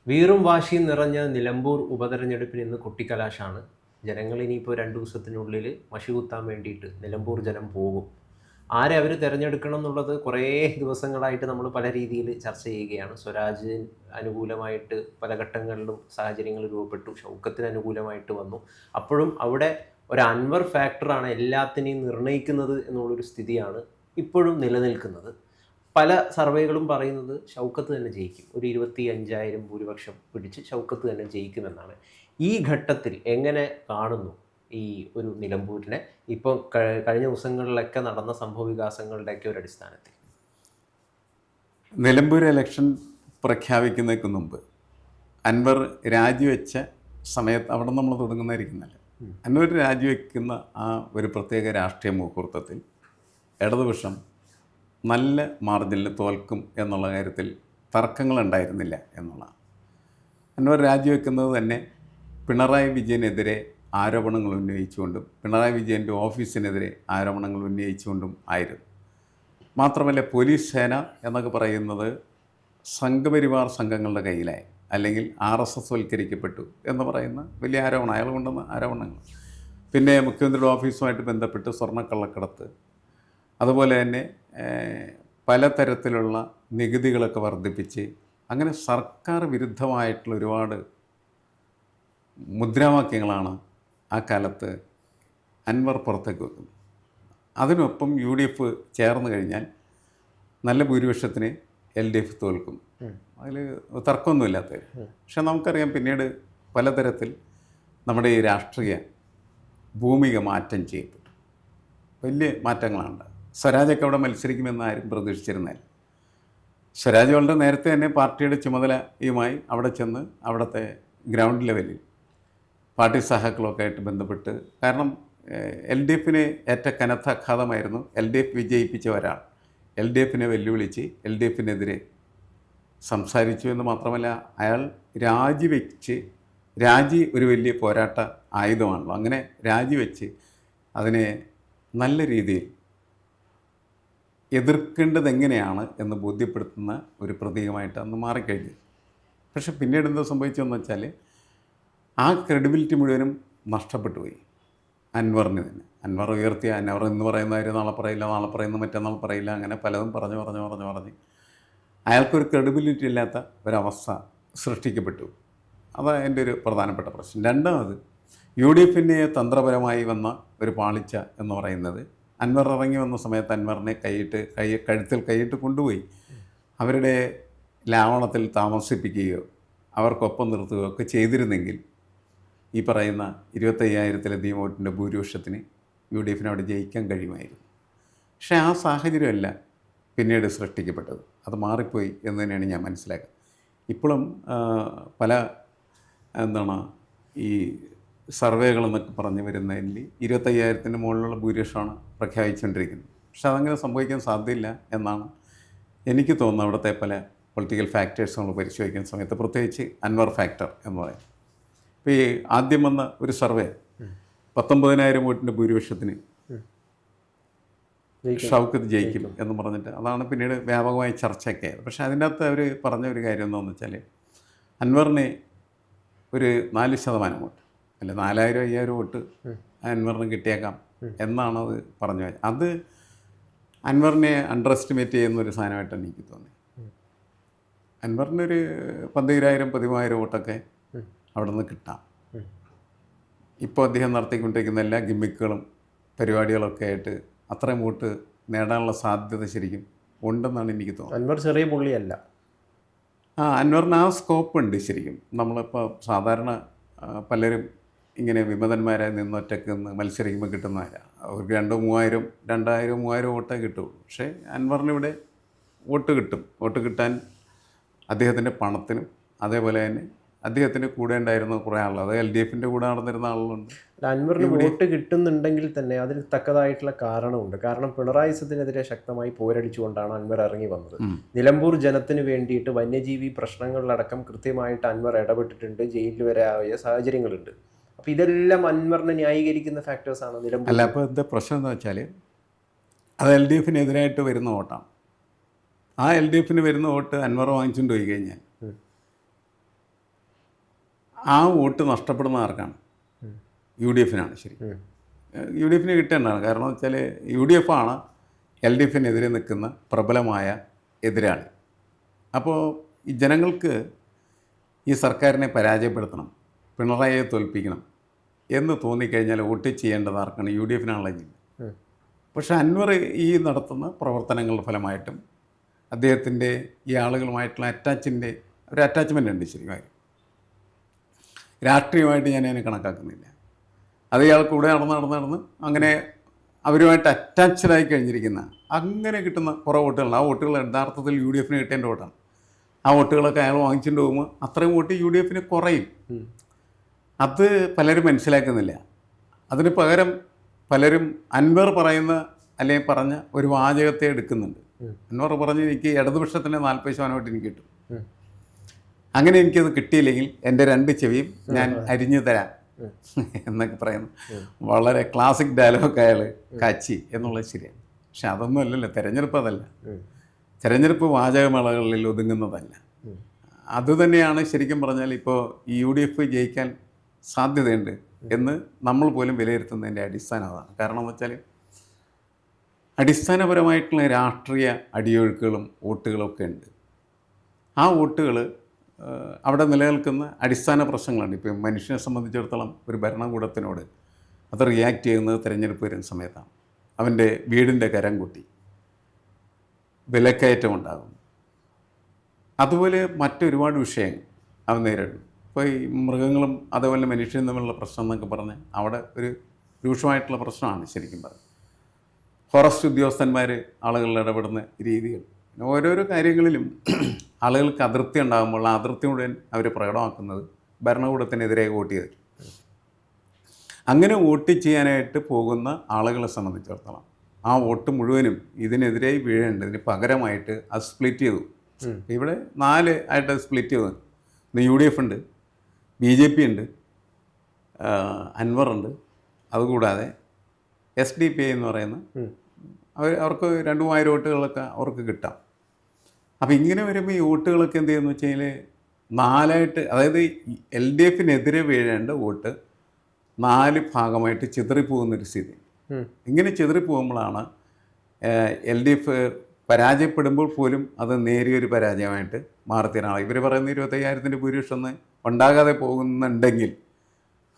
വീറും വാശിയും നിറഞ്ഞ നിലമ്പൂർ ഉപതെരഞ്ഞെടുപ്പിന് ഇന്ന് കൊട്ടിക്കലാശാണ്. ജനങ്ങൾ ഇനിയിപ്പോൾ 2 ദിവസത്തിനുള്ളിൽ മഷി കുത്താൻ വേണ്ടിയിട്ട് നിലമ്പൂർ ജനം പോകും. ആരെ അവർ തിരഞ്ഞെടുക്കണം എന്നുള്ളത് കുറേ ദിവസങ്ങളായിട്ട് നമ്മൾ പല രീതിയിൽ ചർച്ച ചെയ്യുകയാണ്. സ്വരാജിന് അനുകൂലമായിട്ട് പല ഘട്ടങ്ങളിലും സാഹചര്യങ്ങൾ രൂപപ്പെട്ടു. ഷൗക്കത്തിന് അനുകൂലമായിട്ട് വന്നു. അപ്പോഴും അവിടെ ഒരു അൻവർ ഫാക്ടറാണ് എല്ലാത്തിനെയും നിർണ്ണയിക്കുന്നത് എന്നുള്ളൊരു സ്ഥിതിയാണ് ഇപ്പോഴും നിലനിൽക്കുന്നത്. പല സർവേകളും പറയുന്നത് ഷൗക്കത്ത് തന്നെ ജയിക്കും. ഒരു 25,000 ഭൂരിപക്ഷം പിടിച്ച് ഷൗക്കത്ത് തന്നെ ജയിക്കുമെന്നാണ്. ഈ ഘട്ടത്തിൽ എങ്ങനെ കാണുന്നു ഈ ഒരു നിലമ്പൂരിനെ? ഇപ്പോൾ കഴിഞ്ഞ ദിവസങ്ങളിലൊക്കെ നടന്ന സംഭവ വികാസങ്ങളുടെയൊക്കെ ഒരു അടിസ്ഥാനത്തിൽ നിലമ്പൂർ ഇലക്ഷൻ പ്രഖ്യാപിക്കുന്നതിന് മുമ്പ് അൻവർ രാജിവെച്ച സമയത്ത് അവിടെ നമ്മൾ തുടങ്ങുന്നതായിരിക്കുന്നല്ല. അൻവർ രാജിവെക്കുന്ന ആ ഒരു പ്രത്യേക രാഷ്ട്രീയ മുഹൂർത്തത്തിൽ ഇടതുപക്ഷം നല്ല മാർജിനിൽ തോൽക്കും എന്നുള്ള കാര്യത്തിൽ തർക്കങ്ങളുണ്ടായിരുന്നില്ല എന്നുള്ളതാണ്. അൻവർ രാജിവെക്കുന്നത് തന്നെ പിണറായി വിജയനെതിരെ ആരോപണങ്ങൾ ഉന്നയിച്ചുകൊണ്ടും പിണറായി വിജയൻ്റെ ഓഫീസിനെതിരെ ആരോപണങ്ങൾ ഉന്നയിച്ചുകൊണ്ടും ആയിരുന്നു. മാത്രമല്ല പോലീസ് സേന എന്നൊക്കെ പറയുന്നത് സംഘപരിവാർ സംഘങ്ങളുടെ കയ്യിലായി, അല്ലെങ്കിൽ RSS വൽക്കരിക്കപ്പെട്ടു എന്ന് പറയുന്ന വലിയ ആരോപണം, അയാൾ കൊണ്ടുവന്ന ആരോപണങ്ങൾ. പിന്നെ മുഖ്യമന്ത്രിയുടെ ഓഫീസുമായിട്ട് ബന്ധപ്പെട്ട് സ്വർണ്ണക്കള്ളക്കടത്ത്, അതുപോലെ തന്നെ പലതരത്തിലുള്ള നികുതികളൊക്കെ വർദ്ധിപ്പിച്ച് അങ്ങനെ സർക്കാർ വിരുദ്ധമായിട്ടുള്ള ഒരുപാട് മുദ്രാവാക്യങ്ങളാണ് ആ കാലത്ത് അൻവർ പുറത്തേക്ക് വെക്കുന്നത്. അതിനൊപ്പം UDF ചേർന്ന് കഴിഞ്ഞാൽ നല്ല ഭൂരിപക്ഷത്തിന് LDF തോൽക്കും, അതിൽ തർക്കമൊന്നുമില്ലാത്തവർ. പക്ഷെ നമുക്കറിയാം പിന്നീട് പലതരത്തിൽ നമ്മുടെ ഈ രാഷ്ട്രീയ ഭൂമിക മാറ്റം ചെയ്യപ്പെട്ടു, വലിയ മാറ്റങ്ങളാണ്. സ്വരാജൊക്കെ അവിടെ മത്സരിക്കുമെന്ന് ആരും പ്രതീക്ഷിച്ചിരുന്നില്ല. സ്വരാജ് വളരെ നേരത്തെ തന്നെ പാർട്ടിയുടെ ചുമതലയുമായി അവിടെ ചെന്ന് അവിടുത്തെ ഗ്രൗണ്ട് ലെവലിൽ പാർട്ടി സഹാക്കളൊക്കെ ആയിട്ട് ബന്ധപ്പെട്ട്, കാരണം LDFന് ഏറ്റ കനത്ത ആഘാതമായിരുന്നു LDF വിജയിപ്പിച്ച ഒരാൾ LDFനെ വെല്ലുവിളിച്ച് LDFനെതിരെ സംസാരിച്ചു എന്ന് മാത്രമല്ല അയാൾ രാജി ഒരു വലിയ പോരാട്ട ആയുധമാണല്ലോ. അങ്ങനെ രാജിവെച്ച് അതിനെ നല്ല രീതിയിൽ എതിർക്കേണ്ടത് എങ്ങനെയാണ് എന്ന് ബോധ്യപ്പെടുത്തുന്ന ഒരു പ്രതീകമായിട്ട് അന്ന് മാറിക്കഴിഞ്ഞു. പക്ഷെ പിന്നീട് എന്താ സംഭവിച്ചതെന്ന് വെച്ചാൽ ആ ക്രെഡിബിലിറ്റി മുഴുവനും നഷ്ടപ്പെട്ടു പോയി അൻവറിന് തന്നെ. അൻവർ ഉയർത്തിയ അൻവർ എന്ന് പറയുന്ന കാര്യം നാളെ പറയില്ല, നാളെ പറയുന്ന മറ്റന്നാൾ പറയില്ല, അങ്ങനെ പലതും പറഞ്ഞ് അയാൾക്കൊരു ക്രെഡിബിലിറ്റി ഇല്ലാത്ത ഒരവസ്ഥ സൃഷ്ടിക്കപ്പെട്ടു. അതാണ് എൻ്റെ ഒരു പ്രധാനപ്പെട്ട പ്രശ്നം. രണ്ടാമത് UDFൻ്റെ തന്ത്രപരമായി വന്ന ഒരു പാളിച്ച എന്ന് പറയുന്നത്, അൻവർ ഇറങ്ങി വന്ന സമയത്ത് അൻവറിനെ കഴുത്തിൽ കൈയിട്ട് കൊണ്ടുപോയി അവരുടെ ലാവണത്തിൽ താമസിപ്പിക്കുകയോ അവർക്കൊപ്പം നിർത്തുകയോ ഒക്കെ ചെയ്തിരുന്നെങ്കിൽ ഈ പറയുന്ന 25,000-ലധികം വോട്ടിൻ്റെ ഭൂരിപക്ഷത്തിന് UDFന് അവിടെ ജയിക്കാൻ കഴിയുമായിരുന്നു. പക്ഷേ ആ സാഹചര്യമല്ല പിന്നീട് സൃഷ്ടിക്കപ്പെട്ടത്, അത് മാറിപ്പോയി എന്ന് തന്നെയാണ് ഞാൻ മനസ്സിലാക്കുക. ഇപ്പോഴും പല ഈ സർവേകളെന്നൊക്കെ പറഞ്ഞു വരുന്നതിൽ 25,000-ന് മുകളിലുള്ള ഭൂരിപക്ഷമാണ് പ്രഖ്യാപിച്ചുകൊണ്ടിരിക്കുന്നത്. പക്ഷെ അതങ്ങനെ സംഭവിക്കാൻ സാധ്യതയില്ല എന്നാണ് എനിക്ക് തോന്നുന്നത്. അവിടുത്തെ പല പൊളിറ്റിക്കൽ ഫാക്ടേഴ്സ് നമ്മൾ പരിശോധിക്കുന്ന സമയത്ത്, പ്രത്യേകിച്ച് അൻവർ ഫാക്ടർ എന്ന് പറയും. ഇപ്പോൾ ഈ ആദ്യം വന്ന ഒരു സർവേ 19,000 വോട്ടിൻ്റെ ഭൂരിപക്ഷത്തിന് ഷൗക്കത്ത് ജയിക്കും എന്ന് പറഞ്ഞിട്ട്, അതാണ് പിന്നീട് വ്യാപകമായി ചർച്ചയൊക്കെ. പക്ഷേ അതിൻ്റെ അകത്ത് അവർ പറഞ്ഞ ഒരു കാര്യം എന്താണെന്ന് വെച്ചാൽ, അൻവറിന് ഒരു 4% വോട്ട്, അല്ല 4,000-5,000 വോട്ട് അൻവറിന് കിട്ടിയേക്കാം എന്നാണ് അത് പറഞ്ഞു. അത് അൻവറിനെ അണ്ടർ എസ്റ്റിമേറ്റ് ചെയ്യുന്നൊരു സാധനമായിട്ടാണ് എനിക്ക് തോന്നി. അൻവറിനൊരു 12,000-13,000 വോട്ടൊക്കെ അവിടെ നിന്ന് കിട്ടാം. ഇപ്പോൾ അദ്ദേഹം നടത്തിക്കൊണ്ടിരിക്കുന്ന എല്ലാ ഗിമ്മിക്കുകളും പരിപാടികളൊക്കെ ആയിട്ട് അത്രയും വോട്ട് നേടാനുള്ള സാധ്യത ശരിക്കും ഉണ്ടെന്നാണ് എനിക്ക് തോന്നുന്നത്. അൻവർ ചെറിയ പുള്ളിയല്ല. അൻവറിന് ആ സ്കോപ്പ് ഉണ്ട് ശരിക്കും. നമ്മളിപ്പോൾ സാധാരണ പലരും ഇങ്ങനെ വിമതന്മാരായി നിന്നൊറ്റയ്ക്ക് നിന്ന് മത്സരിക്കുമ്പോൾ കിട്ടുന്നതല്ല. അവർക്ക് 2,000-3,000 വോട്ടേ കിട്ടുള്ളൂ. പക്ഷേ അൻവറിനിവിടെ വോട്ട് കിട്ടും. വോട്ട് കിട്ടാൻ അദ്ദേഹത്തിൻ്റെ പണത്തിനും അതേപോലെ തന്നെ അദ്ദേഹത്തിൻ്റെ കൂടെ ഉണ്ടായിരുന്ന കുറേ ആളുകൾ, അത് LDFൻ്റെ കൂടെ നടന്നിരുന്ന ആളുകളുണ്ട്. അൻവറിന് വോട്ട് കിട്ടുന്നുണ്ടെങ്കിൽ തന്നെ അതിന് തക്കതായിട്ടുള്ള കാരണമുണ്ട്. കാരണം പിണറായി സത്തിനെതിരെ ശക്തമായി പോരടിച്ചുകൊണ്ടാണ് അൻവർ ഇറങ്ങി വന്നത്. നിലമ്പൂർ ജനത്തിന് വേണ്ടിയിട്ട് വന്യജീവി പ്രശ്നങ്ങളിലടക്കം കൃത്യമായിട്ട് അൻവർ ഇടപെട്ടിട്ടുണ്ട്. ജയിലിൽ വരെ ആയ സാഹചര്യങ്ങളുണ്ട്. അപ്പോൾ ഇതെല്ലാം അൻവറിനെ ന്യായീകരിക്കുന്ന ഫാക്ടേഴ്സാണ് നിലമ്പൂർ. അല്ല, അപ്പോൾ എന്താ പ്രശ്നം എന്ന് വെച്ചാൽ അത് LDFനെതിരായിട്ട് വരുന്ന വോട്ടാണ്. ആ LDFന് വരുന്ന വോട്ട് അൻവർ വാങ്ങിച്ചുകൊണ്ട് പോയി കഴിഞ്ഞാൽ ആ വോട്ട് നഷ്ടപ്പെടുന്ന ആർക്കാണ്? യു ഡി എഫിനാണ്. ശരി, യു ഡി എഫിന് കിട്ടേണ്ടതാണ്. കാരണം എന്ന് വെച്ചാൽ യു ഡി എഫ് ആണ് എൽ ഡി എഫിനെതിരെ നിൽക്കുന്ന പ്രബലമായ എതിരാളി. അപ്പോൾ ഈ ജനങ്ങൾക്ക് ഈ സർക്കാരിനെ പരാജയപ്പെടുത്തണം, പിണറായിയെ തോൽപ്പിക്കണം എന്ന് തോന്നിക്കഴിഞ്ഞാൽ വോട്ട് ചെയ്യേണ്ടത് ആർക്കാണ്? യു ഡി എഫിനാണല്ലോ ചെയ്യുന്നത്. പക്ഷേ അൻവർ ഈ നടത്തുന്ന പ്രവർത്തനങ്ങളുടെ ഫലമായിട്ടും അദ്ദേഹത്തിൻ്റെ ഈ ആളുകളുമായിട്ടുള്ള ഒരു അറ്റാച്ച്മെൻ്റ് ഉണ്ട്. ശരിക്കും രാഷ്ട്രീയമായിട്ട് ഞാൻ അതിനെ കണക്കാക്കുന്നില്ല. അത് ഇയാൾ കൂടെ നടന്ന് അങ്ങനെ അവരുമായിട്ട് അറ്റാച്ച്ഡായി കഴിഞ്ഞിരിക്കുന്ന അങ്ങനെ കിട്ടുന്ന കുറേ വോട്ടുകളുണ്ട്. ആ വോട്ടുകൾ യഥാർത്ഥത്തിൽ യു ഡി എഫിന് കിട്ടേണ്ട വോട്ടാണ്. ആ വോട്ടുകളൊക്കെ അയാൾ വാങ്ങിച്ചുകൊണ്ട് പോകുമ്പോൾ അത്രയും വോട്ട് യു ഡി എഫിന് കുറയും. അത് പലരും മനസ്സിലാക്കുന്നില്ല. അതിന് പകരം പലരും അൻവർ പറയുന്ന അല്ലെങ്കിൽ പറഞ്ഞ ഒരു വാചകത്തെ എടുക്കുന്നുണ്ട്. അൻവർ പറഞ്ഞ് എനിക്ക് ഇടതുപക്ഷത്തിൻ്റെ 40% വോട്ട് എനിക്ക് കിട്ടും, അങ്ങനെ എനിക്കത് കിട്ടിയില്ലെങ്കിൽ എൻ്റെ 2 ചെവിയും ഞാൻ അരിഞ്ഞു തരാം എന്നൊക്കെ പറയുന്നു. വളരെ ക്ലാസിക് ഡയലോഗ് അയാൾ കാച്ചി എന്നുള്ളത് ശരിയാണ്. പക്ഷെ അതൊന്നും അല്ലല്ലോ തെരഞ്ഞെടുപ്പ്. അതല്ല തെരഞ്ഞെടുപ്പ് വാചകമേളകളിൽ ഒതുങ്ങുന്നതല്ല. അതുതന്നെയാണ് ശരിക്കും പറഞ്ഞാൽ ഇപ്പോൾ ഈ യു ഡി എഫ് ജയിക്കാൻ സാധ്യതയുണ്ട് എന്ന് നമ്മൾ പോലും വിലയിരുത്തുന്നതിൻ്റെ അടിസ്ഥാനം അതാണ്. കാരണം എന്ന് വെച്ചാൽ അടിസ്ഥാനപരമായിട്ടുള്ള രാഷ്ട്രീയ അടിയൊഴുക്കുകളും വോട്ടുകളൊക്കെ ഉണ്ട്. ആ വോട്ടുകൾ അവിടെ നിലനിൽക്കുന്ന അടിസ്ഥാന പ്രശ്നങ്ങളുണ്ട്. ഇപ്പം മനുഷ്യനെ സംബന്ധിച്ചിടത്തോളം ഒരു ഭരണകൂടത്തിനോട് അത് റിയാക്ട് ചെയ്യുന്നത് തിരഞ്ഞെടുപ്പ് വരുന്ന സമയത്താണ്. അവൻ്റെ വീടിൻ്റെ കരം കൂട്ടി, വിലക്കയറ്റം ഉണ്ടാകും, അതുപോലെ മറ്റൊരുപാട് വിഷയങ്ങൾ അവൻ നേരിടും. ഇപ്പോൾ ഈ മൃഗങ്ങളും അതുപോലെ മനുഷ്യനും തമ്മിലുള്ള പ്രശ്നം എന്നൊക്കെ പറഞ്ഞ് അവിടെ ഒരു രൂക്ഷമായിട്ടുള്ള പ്രശ്നമാണ് ശരിക്കും പറഞ്ഞത്. ഫോറസ്റ്റ് ഉദ്യോഗസ്ഥന്മാർ ആളുകളിൽ ഇടപെടുന്ന രീതികൾ, ഓരോരോ കാര്യങ്ങളിലും ആളുകൾക്ക് അതൃപ്തി ഉണ്ടാകുമ്പോൾ ആ അതൃപ്തി മുഴുവൻ അവർ പ്രകടമാക്കുന്നത് ഭരണകൂടത്തിനെതിരെ വോട്ട് ചെയ്തിട്ട്. അങ്ങനെ വോട്ട് ചെയ്യാനായിട്ട് പോകുന്ന ആളുകളെ സംബന്ധിച്ചിടത്തോളം ആ വോട്ട് മുഴുവനും ഇതിനെതിരായി വീഴേണ്ടതിന് പകരമായിട്ട് അത് സ്പ്ലിറ്റ് ചെയ്തു. ഇവിടെ 4 ആയിട്ട് സ്പ്ലിറ്റ് ചെയ്തു. ഇന്ന് യു ഡി എഫ് ഉണ്ട്, ബി ജെ പി ഉണ്ട്, അൻവറുണ്ട്, അതുകൂടാതെ SDP എന്ന് പറയുന്ന അവർക്ക് 2,000 വോട്ടുകളൊക്കെ അവർക്ക് കിട്ടാം. അപ്പോൾ ഇങ്ങനെ വരുമ്പോൾ ഈ വോട്ടുകളൊക്കെ എന്ത് ചെയ്യുന്നു വെച്ച് കഴിഞ്ഞാൽ 4 ആയിട്ട്, അതായത് എൽ ഡി എഫിനെതിരെ വീഴേണ്ട വോട്ട് 4 ഭാഗമായിട്ട് ചിതറിപ്പോകുന്നൊരു സ്ഥിതി. ഇങ്ങനെ ചിതറിപ്പോകുമ്പോഴാണ് എൽ ഡി എഫ് പരാജയപ്പെടുമ്പോൾ പോലും അത് നേരിയൊരു പരാജയമായിട്ട് മാറത്തിനാണ്. ഇവർ പറയുന്ന 25,000-ൻ്റെ ഭൂരിപക്ഷം ഉണ്ടാകാതെ പോകുന്നുണ്ടെങ്കിൽ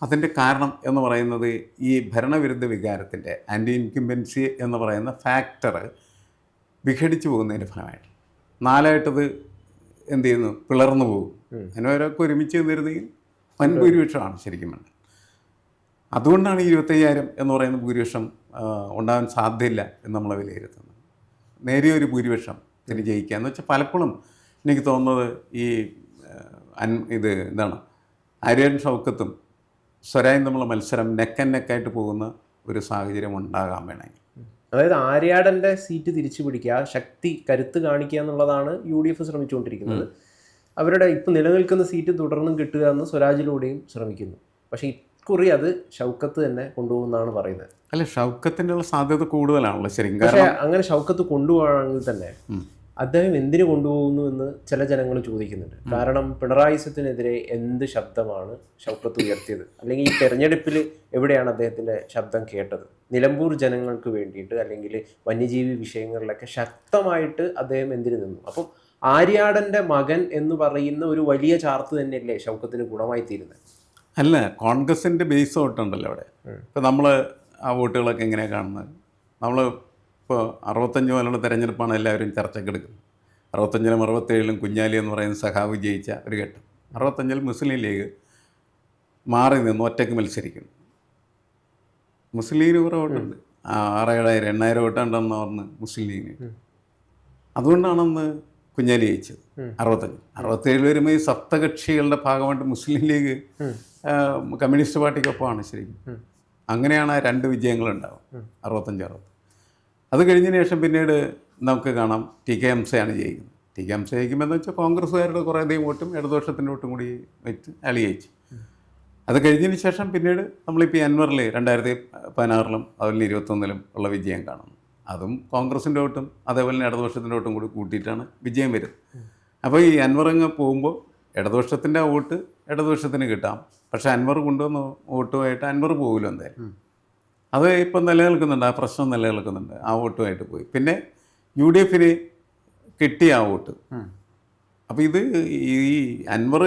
അതിൻ്റെ കാരണം എന്ന് പറയുന്നത് ഈ ഭരണവിരുദ്ധ വികാരത്തിൻ്റെ ആൻറ്റി ഇൻകംബൻസി എന്ന് പറയുന്ന ഫാക്ടർ വിഘടിച്ചു പോകുന്നതിൻ്റെ ഫലമായിട്ട് 4 ആയിട്ടത് എന്ത് ചെയ്യുന്നു, പിളർന്നു പോകും. അതിനവരൊക്കെ ഒരുമിച്ച് നിന്നിരുന്നെങ്കിൽ വൻ ഭൂരിപക്ഷമാണ് ശരിക്കും വേണ്ടത്. അതുകൊണ്ടാണ് 25,000 എന്ന് പറയുന്ന ഭൂരിപക്ഷം ഉണ്ടാകാൻ സാധ്യതയില്ല എന്ന് നമ്മൾ വിലയിരുത്തുന്നത്. നേരിയൊരു ഭൂരിപക്ഷം ഇതിന് ജയിക്കുക എന്ന് വെച്ചാൽ പലപ്പോഴും എനിക്ക് തോന്നുന്നത് ഈ എന്താണ് ആര്യൻ ഷൗക്കത്തും സ്വരായും തമ്മിലുള്ള മത്സരം നെക്ക് ആൻഡ് നെക്കായിട്ട് പോകുന്ന ഒരു സാഹചര്യം ഉണ്ടാകാൻ വേണമെങ്കിൽ, അതായത് ആര്യാടൻ്റെ സീറ്റ് തിരിച്ചു പിടിക്കുക, ശക്തി കരുത്ത് കാണിക്കുക എന്നുള്ളതാണ് UDF ശ്രമിച്ചുകൊണ്ടിരിക്കുന്നത്. അവരുടെ ഇപ്പം നിലനിൽക്കുന്ന സീറ്റ് തുടർന്നും കിട്ടുക എന്ന് സ്വരാജിലൂടെയും ശ്രമിക്കുന്നു. പക്ഷേ ഇക്കുറി അത് ഷൗക്കത്ത് തന്നെ കൊണ്ടുപോകുന്നതാണ് പറയുന്നത്. അല്ല, ഷൗക്കത്തിൻ്റെ ഉള്ള സാധ്യത കൂടുതലാണല്ലോ ശരിക്കും. പക്ഷേ അങ്ങനെ ഷൗക്കത്ത് കൊണ്ടുപോകണമെങ്കിൽ തന്നെ അദ്ദേഹം എന്തിനു കൊണ്ടുപോകുന്നു എന്ന് ചില ജനങ്ങൾ ചോദിക്കുന്നുണ്ട്. കാരണം പിണറായിസത്തിനെതിരെ എന്ത് ശബ്ദമാണ് ഷൗക്കത്ത് ഉയർത്തിയത്? അല്ലെങ്കിൽ ഈ തെരഞ്ഞെടുപ്പിൽ എവിടെയാണ് അദ്ദേഹത്തിൻ്റെ ശബ്ദം കേട്ടത്? നിലമ്പൂർ ജനങ്ങൾക്ക് വേണ്ടിയിട്ട് അല്ലെങ്കിൽ വന്യജീവി വിഷയങ്ങളിലൊക്കെ ശക്തമായിട്ട് അദ്ദേഹം എന്തിനു നിന്നു? അപ്പം ആര്യാടൻ്റെ മകൻ എന്ന് പറയുന്ന ഒരു വലിയ ചാർത്ത് തന്നെയല്ലേ ഷൗക്കത്തിന് ഗുണമായി തീരുന്നത്? അല്ല, കോൺഗ്രസിൻ്റെ ബേസ് വോട്ടുണ്ടല്ലോ അവിടെ. ഇപ്പം നമ്മൾ ആ വോട്ടുകളൊക്കെ എങ്ങനെയാണ് കാണുന്നത്? നമ്മൾ ഇപ്പോൾ 65 പോലുള്ള തെരഞ്ഞെടുപ്പാണ് എല്ലാവരും ചർച്ചക്കെടുക്കുന്നത്. 65-ലും 67-ലും കുഞ്ഞാലി എന്ന് പറയുന്ന സഖാവ് ജയിച്ച ഒരു ഘട്ടം. 65-ൽ മുസ്ലിം ലീഗ് മാറി നിന്ന് ഒറ്റയ്ക്ക് മത്സരിക്കുന്നു. മുസ്ലിം ലീഗിന് കുറേ വോട്ടുണ്ട്, 6,000 8,000 വോട്ടുണ്ടെന്ന് പറഞ്ഞ് മുസ്ലിം ലീഗിന്. അതുകൊണ്ടാണെന്ന് കുഞ്ഞാലി ജയിച്ചത്. 67 വരുമ്പോൾ ഈ സപ്തകക്ഷികളുടെ ഭാഗമായിട്ട് മുസ്ലിം ലീഗ് കമ്മ്യൂണിസ്റ്റ് പാർട്ടിക്കൊപ്പമാണ് ശരിക്കും. അങ്ങനെയാണ് ആ 2 വിജയങ്ങളുണ്ടാവും, 65-60. അത് കഴിഞ്ഞതിന് ശേഷം പിന്നീട് നമുക്ക് കാണാം TK ഹംസയാണ് ജയിക്കുന്നത്. TK ഹംസ ജയിക്കുമ്പോൾ വെച്ചാൽ കോൺഗ്രസ്സുകാരുടെ കുറേയധികം വോട്ടും ഇടതുപക്ഷത്തിൻ്റെ വോട്ടും കൂടി വെച്ച് അയാൾ ജയിച്ചു. അത് കഴിഞ്ഞതിന് ശേഷം പിന്നീട് നമ്മളിപ്പോൾ അൻവറിൽ 2016-ലും അതുപോലെ 2021-ലും ഉള്ള വിജയം കാണുന്നു. അതും കോൺഗ്രസിൻ്റെ വോട്ടും അതേപോലെ തന്നെ ഇടതുപക്ഷത്തിൻ്റെ വോട്ടും കൂടി കൂട്ടിയിട്ടാണ് വിജയം വരുന്നത്. അപ്പോൾ ഈ അൻവറങ്ങ് പോകുമ്പോൾ ഇടതുപക്ഷത്തിൻ്റെ വോട്ട് ഇടതുപക്ഷത്തിന് കിട്ടാം, പക്ഷേ അൻവർ കൊണ്ടുവന്ന വോട്ടുമായിട്ട് അൻവർ പോകില്ല എന്തായാലും. അത് ഇപ്പം നിലനിൽക്കുന്നുണ്ട്, ആ പ്രശ്നം നിലനിൽക്കുന്നുണ്ട്, ആ വോട്ടുമായിട്ട് പോയി. പിന്നെ UDF കിട്ടിയ ആ വോട്ട്. അപ്പോൾ ഇത് ഈ അൻവർ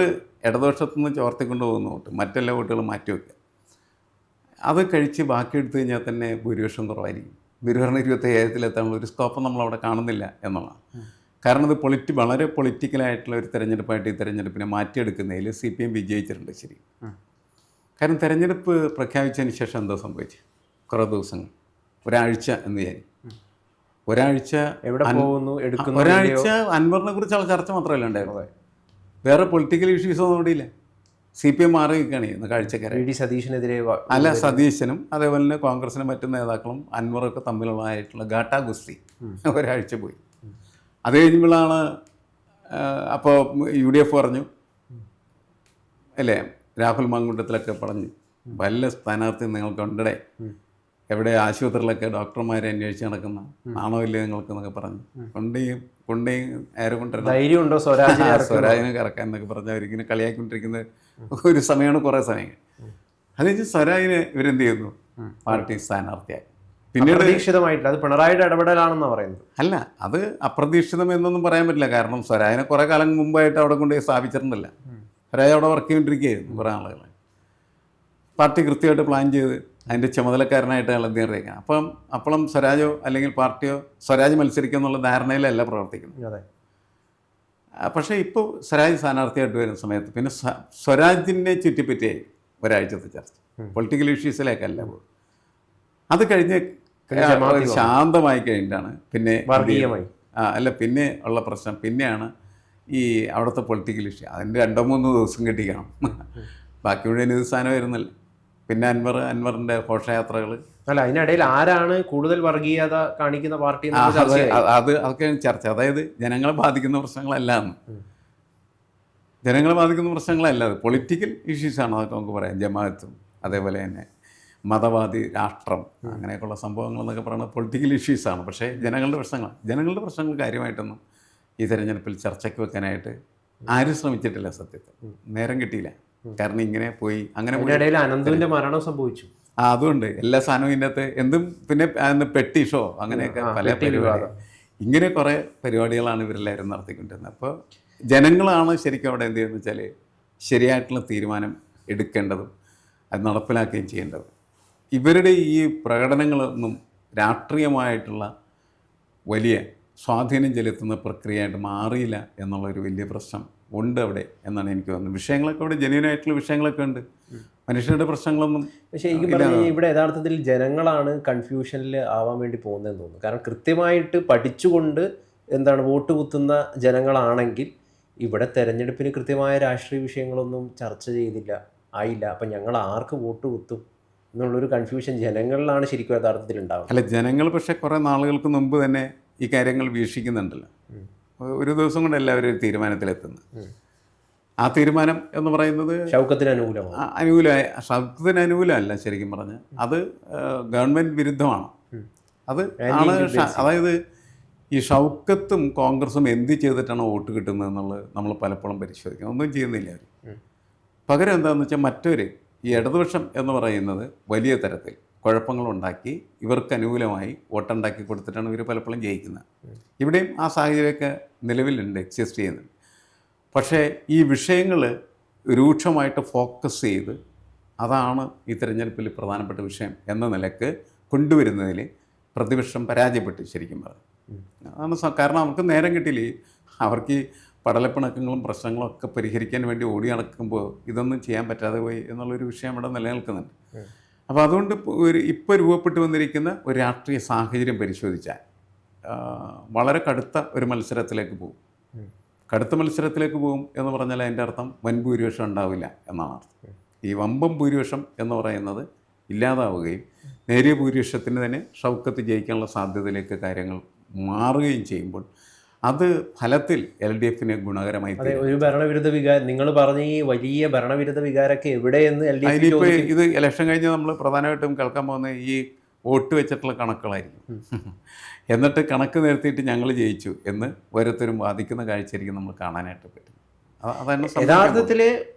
ഇടതുപക്ഷത്തു നിന്ന് ചോർത്തിക്കൊണ്ട് പോകുന്ന വോട്ട്, മറ്റെല്ലാ വോട്ടുകളും മാറ്റിവെക്കുക, അത് കഴിച്ച് ബാക്കി എടുത്തു കഴിഞ്ഞാൽ തന്നെ ഭൂരിപക്ഷം കുറവായിരിക്കും. ഭൂരിപക്ഷം 25,000-ലെത്താനുള്ള ഒരു സ്കോപ്പ് നമ്മളവിടെ കാണുന്നില്ല എന്നുള്ളതാണ്. കാരണം ഇത് വളരെ പൊളിറ്റിക്കലായിട്ടുള്ള ഒരു തെരഞ്ഞെടുപ്പായിട്ട് ഈ തെരഞ്ഞെടുപ്പിനെ മാറ്റിയെടുക്കുന്നതിൽ CPM വിജയിച്ചിട്ടുണ്ട്. ശരി, കാരണം തെരഞ്ഞെടുപ്പ് പ്രഖ്യാപിച്ചതിന് ശേഷം എന്താ സംഭവിച്ചു? കുറേ ദിവസങ്ങൾ, ഒരാഴ്ച എന്ന് വിചാരിക്കും. ഒരാഴ്ച അൻവറിനെ കുറിച്ചുള്ള ചർച്ച മാത്രമല്ല ഉണ്ടായിരുന്നത്, വേറെ പൊളിറ്റിക്കൽ ഇഷ്യൂസൊന്നും ഓടിയില്ല. CPM മാറി നിൽക്കുകയാണ് ചെയ്യുന്നത് കാഴ്ചക്കാരെ. സതീശനെതിരെ അല്ല, സതീശനും അതേപോലെ തന്നെ കോൺഗ്രസിനും മറ്റു നേതാക്കളും അൻവറൊക്കെ തമ്മിലുള്ളതായിട്ടുള്ള ഗാട്ടാ ഗുസ്തി ഒരാഴ്ച പോയി. അത് കഴിഞ്ഞപ്പോഴാണ് അപ്പോൾ UDF പറഞ്ഞു അല്ലേ, രാഹുൽ മാങ്കുണ്ടത്തിലൊക്കെ പറഞ്ഞു വല്ല സ്ഥാനാർത്ഥി നിങ്ങൾക്ക് ഉണ്ടേ, എവിടെ ആശുപത്രിയിലൊക്കെ ഡോക്ടർമാരെ അന്വേഷിച്ച് നടക്കുന്ന ആണോ ഇല്ലേ നിങ്ങൾക്ക് എന്നൊക്കെ പറഞ്ഞു. കൊണ്ടേയും ആരെ കൊണ്ടുവരുന്നുണ്ടോ സ്വരാജിനെ കറക്കാൻ എന്നൊക്കെ പറഞ്ഞ് അവരിങ്ങനെ കളിയാക്കിക്കൊണ്ടിരിക്കുന്ന ഒരു സമയമാണ്, കുറേ സമയങ്ങൾ. അത് കഴിഞ്ഞ് സ്വരാജിനെ ഇവരെന്ത് ചെയ്യുന്നു, പാർട്ടി സ്ഥാനാർത്ഥിയായി. പിന്നീട് പ്രതീക്ഷിതമായിട്ടില്ല, അത് പിണറായിയുടെ ഇടപെടലാണെന്നാണ് പറയുന്നത്. അല്ല, അത് അപ്രതീക്ഷിതം എന്നൊന്നും പറയാൻ പറ്റില്ല. കാരണം സ്വരാജിനെ കുറേ കാലം മുമ്പായിട്ട് അവിടെ കൊണ്ടുപോയി സ്ഥാപിച്ചിട്ടുണ്ടല്ല. സ്വരാജ് അവിടെ വർക്ക് ചെയ്തുകൊണ്ടിരിക്കുകയായിരുന്നു കുറേ ആളുകൾ. പാർട്ടി കൃത്യമായിട്ട് പ്ലാൻ ചെയ്ത് അതിൻ്റെ ചുമതലക്കാരനായിട്ട് അയാൾ എന്തിനറിയിക്കാം. അപ്പോഴും സ്വരാജോ അല്ലെങ്കിൽ പാർട്ടിയോ സ്വരാജ് മത്സരിക്കുക എന്നുള്ള ധാരണയിലല്ല പ്രവർത്തിക്കുന്നത്. പക്ഷേ ഇപ്പോൾ സ്വരാജ് സ്ഥാനാർത്ഥിയായിട്ട് വരുന്ന സമയത്ത് പിന്നെ സ്വരാജിനെ ചുറ്റിപ്പറ്റിയായി ഒരാഴ്ചത്തെ ചർച്ച, പൊളിറ്റിക്കൽ ഇഷ്യൂസിലേക്കല്ല പോകും. അത് കഴിഞ്ഞ് ശാന്തമായി കഴിഞ്ഞിട്ടാണ് പിന്നെ പിന്നെ ഉള്ള പ്രശ്നം പിന്നെയാണ് ഈ അവിടുത്തെ പൊളിറ്റിക്കൽ ഇഷ്യൂ. അതിൻ്റെ 2-3 ദിവസം കിട്ടിക്കണം, ബാക്കി മുഴുവൻ ഇത് സ്ഥാനം വരുന്നില്ല. പിന്നെ അൻവറിൻ്റെ ഘോഷയാത്രകൾ. അല്ല, അതിനിടയിൽ ആരാണ് കൂടുതൽ വർഗീയത കാണിക്കുന്ന പാർട്ടി അതൊക്കെ ചർച്ച. അതായത് ജനങ്ങളെ ബാധിക്കുന്ന പ്രശ്നങ്ങളല്ലാന്ന്, അത് പൊളിറ്റിക്കൽ ഇഷ്യൂസാണ്. അതൊക്കെ നമുക്ക് പറയാം. ജമാഅത്തും അതേപോലെ തന്നെ മതവാദി രാഷ്ട്രം അങ്ങനെയൊക്കെയുള്ള സംഭവങ്ങളെന്നൊക്കെ പറയുന്നത് പൊളിറ്റിക്കൽ ഇഷ്യൂസാണ്. പക്ഷേ ജനങ്ങളുടെ പ്രശ്നങ്ങൾ കാര്യമായിട്ടൊന്നും ഈ തെരഞ്ഞെടുപ്പിൽ ചർച്ചയ്ക്ക് വെക്കാനായിട്ട് ആരും ശ്രമിച്ചിട്ടില്ല. സത്യത്തിൽ നേരം കിട്ടിയില്ല. കാരണം ഇങ്ങനെ പോയി അങ്ങനെ അനന്തുവിന്റെ മരണം സംഭവിച്ചു. അതുകൊണ്ട് എല്ലാ സാധനവും ഇതിനകത്ത് എന്തും പിന്നെ പെട്ടി ഷോ അങ്ങനെയൊക്കെ പല പരിപാടി, ഇങ്ങനെ കുറേ പരിപാടികളാണ് ഇവരെല്ലാവരും നടത്തിക്കൊണ്ടിരുന്നത്. അപ്പോൾ ജനങ്ങളാണ് ശരിക്കും അവിടെ എന്ത് ചെയ്യുന്നത് വെച്ചാൽ ശരിയായിട്ടുള്ള തീരുമാനം എടുക്കേണ്ടതും അത് നടപ്പിലാക്കുകയും ചെയ്യേണ്ടത്. ഇവരുടെ ഈ പ്രകടനങ്ങളൊന്നും രാഷ്ട്രീയമായിട്ടുള്ള വലിയ സ്വാധീനം ചെലുത്തുന്ന പ്രക്രിയയായിട്ട് മാറിയില്ല എന്നുള്ളൊരു വലിയ പ്രശ്നം ഉണ്ട് അവിടെ എന്നാണ് എനിക്ക് തോന്നുന്നത്. വിഷയങ്ങളൊക്കെ അവിടെ ജെന്യൂനായിട്ടുള്ള വിഷയങ്ങളൊക്കെ ഉണ്ട്, മനുഷ്യരുടെ പ്രശ്നങ്ങളൊന്നും. പക്ഷേ എനിക്ക് പറഞ്ഞാൽ ഇവിടെ യഥാർത്ഥത്തിൽ ജനങ്ങളാണ് കൺഫ്യൂഷനിൽ ആവാൻ വേണ്ടി പോകുന്നതെന്ന് തോന്നുന്നു. കാരണം കൃത്യമായിട്ട് പഠിച്ചുകൊണ്ട് വോട്ട് കുത്തുന്ന ജനങ്ങളാണെങ്കിൽ ഇവിടെ തെരഞ്ഞെടുപ്പിന് കൃത്യമായ രാഷ്ട്രീയ വിഷയങ്ങളൊന്നും ചർച്ച ആയില്ല. അപ്പം ഞങ്ങൾ ആർക്ക് വോട്ട് കുത്തും എന്നുള്ളൊരു കൺഫ്യൂഷൻ ജനങ്ങളിലാണ് ശരിക്കും യഥാർത്ഥത്തിൽ ഉണ്ടാവുക. അല്ല, ജനങ്ങൾ പക്ഷേ കുറേ നാളുകൾക്ക് മുമ്പ് തന്നെ ഈ കാര്യങ്ങൾ വീക്ഷിക്കുന്നുണ്ടല്ലോ. ഒരു ദിവസം കൊണ്ട് എല്ലാവരും ഒരു തീരുമാനത്തിലെത്തുന്നു. ആ തീരുമാനം എന്ന് പറയുന്നത് ഷൗക്കത്തിന് അനുകൂലമല്ല ശരിക്കും പറഞ്ഞ്, അത് ഗവൺമെൻറ് വിരുദ്ധമാണ്. അതായത് ഈ ഷൗക്കത്തും കോൺഗ്രസും എന്ത് ചെയ്തിട്ടാണ് വോട്ട് കിട്ടുന്നത് എന്നുള്ളത് നമ്മൾ പലപ്പോഴും പരിശോധിക്കണം. ഒന്നും ചെയ്യുന്നില്ല അവർ. പകരം എന്താണെന്ന് വെച്ചാൽ മറ്റൊരു ഈ ഇടതുപക്ഷം എന്ന് പറയുന്നത് വലിയ തരത്തിൽ കുഴപ്പങ്ങളുണ്ടാക്കി ഇവർക്ക് അനുകൂലമായി വോട്ടുണ്ടാക്കി കൊടുത്തിട്ടാണ് ഇവർ പലപ്പോഴും ജയിക്കുന്നത്. ഇവിടെയും ആ സാഹചര്യമൊക്കെ നിലവിലുണ്ട്, എക്സിസ്റ്റ് ചെയ്യുന്നുണ്ട്. പക്ഷേ ഈ വിഷയങ്ങൾ രൂക്ഷമായിട്ട് ഫോക്കസ് ചെയ്ത് അതാണ് ഈ തിരഞ്ഞെടുപ്പിൽ പ്രധാനപ്പെട്ട വിഷയം എന്ന നിലക്ക് കൊണ്ടുവരുന്നതിൽ പ്രതിപക്ഷം പരാജയപ്പെട്ടു ശരിക്കും പറഞ്ഞു. അതാണ് കാരണം അവർക്ക് നേരം കിട്ടിയില്ലേ. അവർക്ക് ഈ പടലപ്പിണക്കങ്ങളും പ്രശ്നങ്ങളും ഒക്കെ പരിഹരിക്കാൻ വേണ്ടി ഓടി നടക്കുമ്പോൾ ഇതൊന്നും ചെയ്യാൻ പറ്റാതെ പോയി എന്നുള്ളൊരു വിഷയം ഇവിടെ നിലനിൽക്കുന്നുണ്ട്. അപ്പോൾ അതുകൊണ്ട് ഇപ്പോൾ രൂപപ്പെട്ടു വന്നിരിക്കുന്ന ഒരു രാഷ്ട്രീയ സാഹചര്യം പരിശോധിച്ചാൽ വളരെ കടുത്ത ഒരു മത്സരത്തിലേക്ക് പോകും. എന്ന് പറഞ്ഞാൽ അതിൻ്റെ അർത്ഥം വൻ ഭൂരിപക്ഷം ഉണ്ടാവില്ല എന്നാണ് അർത്ഥം. ഈ വമ്പം ഭൂരിപക്ഷം എന്ന് പറയുന്നത് ഇല്ലാതാവുകയും നേരിയ ഭൂരിപക്ഷത്തിന് തന്നെ ഷൗക്കത്ത് ജയിക്കാനുള്ള സാധ്യതയിലേക്ക് കാര്യങ്ങൾ മാറുകയും ചെയ്യുമ്പോൾ അത് ഫലത്തിൽ LDFന് ഗുണകരമായി. ഒരു ഭരണവിരുദ്ധ വികാരം നിങ്ങൾ പറഞ്ഞ ഈ വലിയ ഭരണവിരുദ്ധ വികാരമൊക്കെ എവിടെയെന്ന് അതിനിപ്പോൾ ഇത് ഇലക്ഷൻ കഴിഞ്ഞ് നമ്മൾ പ്രധാനമായിട്ടും കേൾക്കാൻ പോകുന്നത് ഈ വോട്ട് വെച്ചിട്ടുള്ള കണക്കുകളായിരിക്കും. എന്നിട്ട് കണക്ക് നിരത്തിയിട്ട് ഞങ്ങൾ ജയിച്ചു എന്ന് ഓരോരുത്തരും വാദിക്കുന്ന കാഴ്ചയായിരിക്കും നമ്മൾ കാണാനായിട്ട് പറ്റും. അതാണ് യഥാർത്ഥത്തില്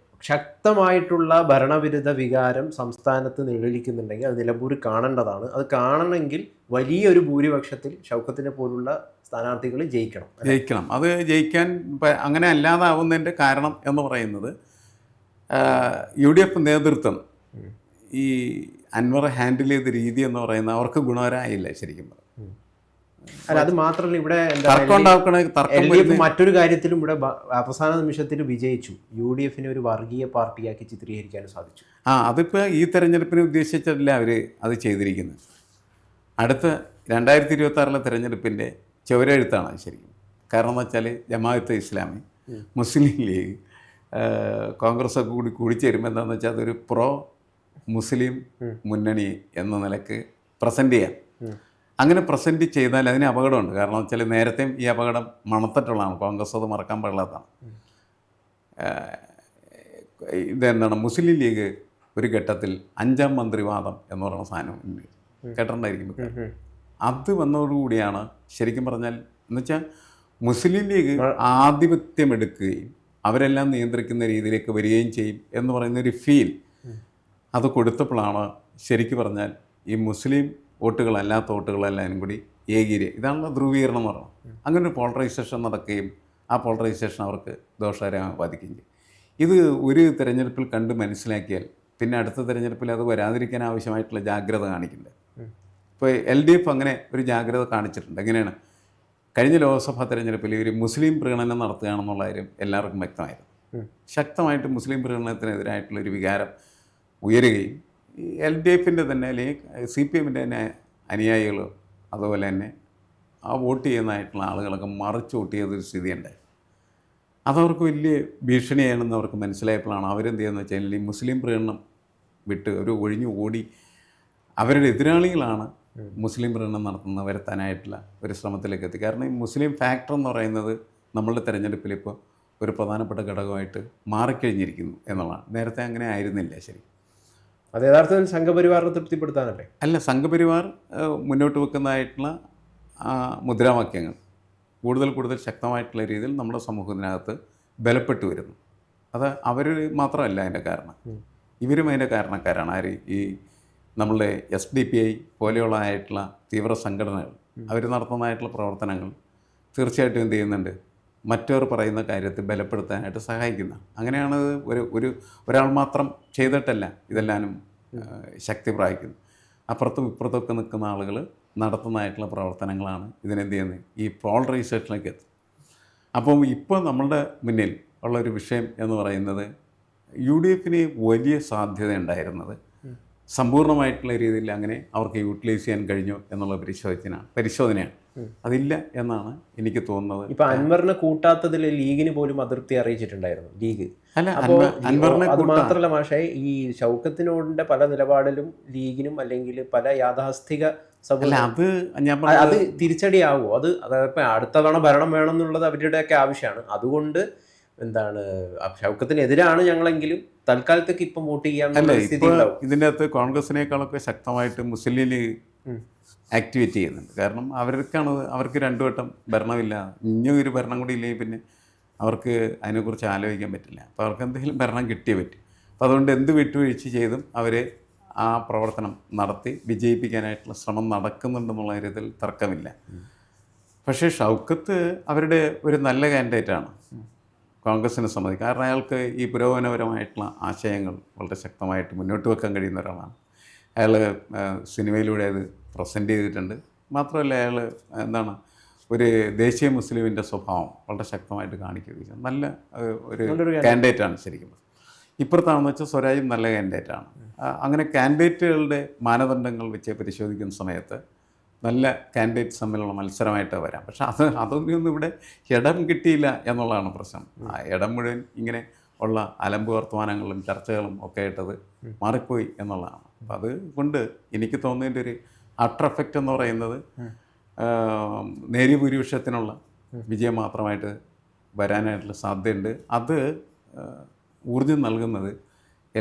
ശക്തമായിട്ടുള്ള ഭരണവിരുദ്ധ വികാരം സംസ്ഥാനത്ത് നിഴലിക്കുന്നുണ്ടെങ്കിൽ അത് നിലമ്പൂർ കാണേണ്ടതാണ്. അത് കാണണമെങ്കിൽ വലിയൊരു ഭൂരിപക്ഷത്തിൽ ഷൗക്കത്തിനെ പോലുള്ള സ്ഥാനാർത്ഥികൾ ജയിക്കണം. അത് ജയിക്കാൻ അങ്ങനെ അല്ലാതാവുന്നതിൻ്റെ കാരണം എന്ന് പറയുന്നത് UDF നേതൃത്വം ഈ അൻവർ ഹാൻഡിൽ ചെയ്ത രീതി എന്ന് പറയുന്നത് അവർക്ക് ഗുണകരമായില്ല ശരിക്കും. അല്ല, അത് മാത്രമല്ല, ഇവിടെ മറ്റൊരു കാര്യത്തിലും ഇവിടെ അവസാന നിമിഷത്തിൽ വിജയിച്ചു. UDFനെ ഒരു വർഗീയ പാർട്ടിയാക്കി ചിത്രീകരിക്കാനും സാധിച്ചു. അതിപ്പോൾ ഈ തെരഞ്ഞെടുപ്പിനെ ഉദ്ദേശിച്ചല്ല അവർ അത് ചെയ്തിരിക്കുന്നത്. അടുത്ത 2026 തെരഞ്ഞെടുപ്പിൻ്റെ ചുവരെഴുത്താണ് അത് ശരിക്കും. കാരണം എന്ന് വെച്ചാൽ ജമാഅത്തെ ഇസ്ലാമി, മുസ്ലിം ലീഗ്, കോൺഗ്രസ് ഒക്കെ കൂടിച്ചേരുമ്പോൾ എന്താണെന്ന് വെച്ചാൽ അതൊരു പ്രോ മുസ്ലിം മുന്നണി എന്ന നിലക്ക് പ്രസൻറ്റ് ചെയ്യാം. അങ്ങനെ പ്രസൻറ്റ് ചെയ്താൽ അതിന് അപകടമുണ്ട്. കാരണം എന്ന് വെച്ചാൽ നേരത്തെയും ഈ അപകടം മണത്തിട്ടുള്ളതാണ്. കോൺഗ്രസ് അത് മറക്കാൻ പാടില്ലാത്തതാണ്. ഇതെന്താണ്, മുസ്ലിം ലീഗ് ഒരു ഘട്ടത്തിൽ 5ാം മന്ത്രിവാദം എന്ന് പറയുന്ന സാധനം കേട്ടിട്ടുണ്ടായിരിക്കും. അത് വന്നതോടുകൂടിയാണ് ശരിക്കും പറഞ്ഞാൽ എന്നുവെച്ചാൽ മുസ്ലിം ലീഗ് ആധിപത്യം എടുക്കുകയും അവരെല്ലാം നിയന്ത്രിക്കുന്ന രീതിയിലേക്ക് വരികയും ചെയ്യും എന്ന് പറയുന്നൊരു ഫീൽ അത് കൊടുത്തപ്പോഴാണ് ശരിക്കും പറഞ്ഞാൽ ഈ മുസ്ലിം വോട്ടുകളല്ലാത്ത വോട്ടുകളെല്ലാം കൂടി ഏകീര്യം. ഇതാണല്ലോ ധ്രുവീകരണം എന്ന് പറയുന്നത്. അങ്ങനെ ഒരു പോളറൈസേഷൻ നടക്കുകയും ആ പോളറൈസേഷൻ അവർക്ക് ദോഷകരമായി ബാധിക്കുകയും ചെയ്യും. ഇത് ഒരു തിരഞ്ഞെടുപ്പിൽ കണ്ട് മനസ്സിലാക്കിയാൽ പിന്നെ അടുത്ത തിരഞ്ഞെടുപ്പിൽ അത് വരാതിരിക്കാൻ ആവശ്യമായിട്ടുള്ള ജാഗ്രത കാണിക്കുന്നുണ്ട്. ഇപ്പോൾ LDF അങ്ങനെ ഒരു ജാഗ്രത കാണിച്ചിട്ടുണ്ട്. എങ്ങനെയാണ്, കഴിഞ്ഞ ലോക്സഭാ തെരഞ്ഞെടുപ്പിൽ ഒരു മുസ്ലിം പ്രീണനം നടത്തുകയാണെന്നുള്ള കാര്യം എല്ലാവർക്കും വ്യക്തമായിരുന്നു. ശക്തമായിട്ട് മുസ്ലിം പ്രീണനത്തിനെതിരായിട്ടുള്ളൊരു വികാരം ഉയരുകയും LDFൻ്റെ തന്നെ അല്ലെങ്കിൽ CPMൻ്റെ തന്നെ അനുയായികളോ അതുപോലെ തന്നെ ആ വോട്ട് ചെയ്യുന്നതായിട്ടുള്ള ആളുകളൊക്കെ മറിച്ച് വോട്ട് ചെയ്തൊരു സ്ഥിതിയുണ്ടായി. അതവർക്ക് വലിയ ഭീഷണിയാണെന്ന് അവർക്ക് മനസ്സിലായപ്പോഴാണ് അവരെന്ത് ചെയ്യുന്നത് വെച്ചാൽ ഈ മുസ്ലിം പ്രീണനം വിട്ട് ഒരു ഒഴിഞ്ഞു ഓടി അവരുടെ എതിരാളികളാണ് മുസ്ലിം പ്രീണനം നടത്തുന്നത് വരുത്താനായിട്ടുള്ള ഒരു ശ്രമത്തിലേക്ക് എത്തി. കാരണം ഈ മുസ്ലിം ഫാക്ടർ എന്ന് പറയുന്നത് നമ്മളുടെ തെരഞ്ഞെടുപ്പിൽ ഇപ്പോൾ ഒരു പ്രധാനപ്പെട്ട ഘടകമായിട്ട് മാറിക്കഴിഞ്ഞിരിക്കുന്നു എന്നുള്ളതാണ്. നേരത്തെ അങ്ങനെ ആയിരുന്നില്ല. ശരി, അത് യഥാർത്ഥത്തിൽ സംഘപരിവാറിനെ തൃപ്തിപ്പെടുത്താനല്ലേ? അല്ല, സംഘപരിവാർ മുന്നോട്ട് വെക്കുന്നതായിട്ടുള്ള മുദ്രാവാക്യങ്ങൾ കൂടുതൽ ശക്തമായിട്ടുള്ള രീതിയിൽ നമ്മുടെ സമൂഹത്തിനകത്ത് ബലപ്പെട്ടു വരുന്നു. അത് അവർ മാത്രമല്ല അതിൻ്റെ കാരണം, ഇവരും അതിൻ്റെ കാരണക്കാരാണ്. ആര്? ഈ നമ്മളുടെ SDPI പോലെയുള്ളതായിട്ടുള്ള തീവ്ര സംഘടനകൾ അവർ നടത്തുന്നതായിട്ടുള്ള പ്രവർത്തനങ്ങൾ തീർച്ചയായിട്ടും എന്ത് ചെയ്യുന്നുണ്ട്, മറ്റവർ പറയുന്ന കാര്യത്തിൽ ബലപ്പെടുത്താനായിട്ട് സഹായിക്കുന്ന. അങ്ങനെയാണ് ഒരാൾ മാത്രം ചെയ്തിട്ടല്ല ഇതെല്ലാനും ശക്തി പ്രാപിക്കുന്നത്. അപ്പുറത്തും ഇപ്പുറത്തൊക്കെ നിൽക്കുന്ന ആളുകൾ നടത്തുന്നതായിട്ടുള്ള പ്രവർത്തനങ്ങളാണ് ഇതിനെന്ത് ചെയ്യുന്നത്, ഈ പോളറൈസേഷനിലേക്ക് എത്തും. അപ്പം ഇപ്പോൾ നമ്മളുടെ മുന്നിൽ ഉള്ളൊരു വിഷയം എന്ന് പറയുന്നത് UDFന് വലിയ സാധ്യത ഉണ്ടായിരുന്നത് സമ്പൂർണ്ണമായിട്ടുള്ള രീതിയിൽ അങ്ങനെ അവർക്ക് യൂട്ടിലൈസ് ചെയ്യാൻ കഴിഞ്ഞു എന്നുള്ള പരിശോധനയാണ്. അതില്ല എന്നാണ് എനിക്ക് തോന്നുന്നത്. ഇപ്പൊ അൻവറിനെ കൂട്ടാത്തതിൽ ലീഗിന് പോലും അതൃപ്തി അറിയിച്ചിട്ടുണ്ടായിരുന്നു ലീഗ്. അല്ല, അത് മാത്രമല്ല മാഷേ, ഈ ഷൗക്കത്തിനോടിന്റെ പല നിലപാടിലും ലീഗിനും അല്ലെങ്കിൽ പല യാഥാസ്ഥിക അത് തിരിച്ചടിയാവോ? അതായത് അടുത്ത തവണ ഭരണം വേണം എന്നുള്ളത് അവരുടെയൊക്കെ ആവശ്യമാണ്. അതുകൊണ്ട് എന്താണ്, ഷൗക്കത്തിനെതിരാണ് ഞങ്ങളെങ്കിലും തൽക്കാലത്തേക്ക് ഇപ്പം വോട്ട് ചെയ്യാൻ. ഇതിൻ്റെ അകത്ത് കോൺഗ്രസിനേക്കാളൊക്കെ ശക്തമായിട്ട് മുസ്ലിം ലീഗ് ആക്ടിവേറ്റ് ചെയ്യുന്നുണ്ട്. കാരണം അവർക്ക് 2 വട്ടം ഭരണമില്ല, ഇനിയൊരു ഭരണം കൂടി ഇല്ലെങ്കിൽ പിന്നെ അവർക്ക് അതിനെക്കുറിച്ച് ആലോചിക്കാൻ പറ്റില്ല. അപ്പോൾ അവർക്ക് എന്തെങ്കിലും ഭരണം കിട്ടിയേ പറ്റും. അപ്പോൾ അതുകൊണ്ട് എന്ത് വിട്ടുവീഴ്ച ചെയ്തും അവർ ആ പ്രവർത്തനം നടത്തി വിജയിപ്പിക്കാനായിട്ടുള്ള ശ്രമം നടക്കുന്നുണ്ടെന്നുള്ള കാര്യത്തിൽ തർക്കമില്ല. പക്ഷേ ഷൗക്കത്ത് അവരുടെ ഒരു നല്ല കാൻഡിഡേറ്റാണ് കോൺഗ്രസിനെ സംബന്ധിച്ച്. കാരണം അയാൾക്ക് ഈ പുരോഗമനപരമായിട്ടുള്ള ആശയങ്ങൾ വളരെ ശക്തമായിട്ട് മുന്നോട്ട് വെക്കാൻ കഴിയുന്ന ഒരാളാണ്. അയാൾ സിനിമയിലൂടെ അത് പ്രസൻറ്റ് ചെയ്തിട്ടുണ്ട്. മാത്രമല്ല അയാൾ എന്താണ്, ഒരു ദേശീയ മുസ്ലിമിൻ്റെ സ്വഭാവം വളരെ ശക്തമായിട്ട് കാണിക്കുകയും നല്ല ഒരു കാൻഡിഡേറ്റാണ് ശരിക്കും. ഇപ്പുറത്താണെന്ന് വെച്ചാൽ സ്വരാജും നല്ല കാൻഡിഡേറ്റാണ്. അങ്ങനെ കാൻഡിഡേറ്റുകളുടെ മാനദണ്ഡങ്ങൾ വെച്ച് പരിശോധിക്കുന്ന സമയത്ത് നല്ല കാൻഡിഡേറ്റ്സ് തമ്മിലുള്ള മത്സരമായിട്ട് വരാം. പക്ഷെ അതൊന്നും ഇവിടെ ഇടം കിട്ടിയില്ല എന്നുള്ളതാണ് പ്രശ്നം. ആ ഇടം മുഴുവൻ ഇങ്ങനെ ഉള്ള അലമ്പ് വർത്തമാനങ്ങളും ചർച്ചകളും ഒക്കെ ആയിട്ടത് മാറിപ്പോയി എന്നുള്ളതാണ്. അപ്പം അതുകൊണ്ട് എനിക്ക് തോന്നുന്നതിൻ്റെ ഒരു ആഫ്റ്റർ എഫക്റ്റ് എന്ന് പറയുന്നത് നേരിയ ഭൂരിപക്ഷത്തിനുള്ള വിജയം മാത്രമായിട്ട് വരാനായിട്ടുള്ള സാധ്യതയുണ്ട്. അത് ഊർജ്ജം നൽകുന്നത്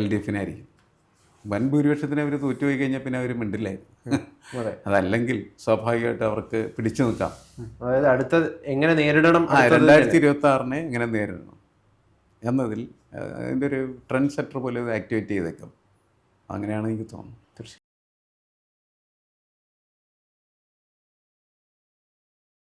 LDFനായിരിക്കും. വൻ ഭൂരിപക്ഷത്തിന് അവർ തോറ്റുപോയി കഴിഞ്ഞാൽ പിന്നെ അവർ മിണ്ടില്ലായിരുന്നു. അതല്ലെങ്കിൽ സ്വാഭാവികമായിട്ട് അവർക്ക് പിടിച്ചു നിൽക്കാം. അതായത് അടുത്ത എങ്ങനെ നേരിടണം, 2026 എങ്ങനെ നേരിടണം. എന്നതിൽ അതിൻ്റെ ഒരു ട്രെൻഡ് സെറ്റർ പോലെ ഇത് ആക്ടിവേറ്റ് ചെയ്തേക്കും. അങ്ങനെയാണ് എനിക്ക് തോന്നുന്നത്.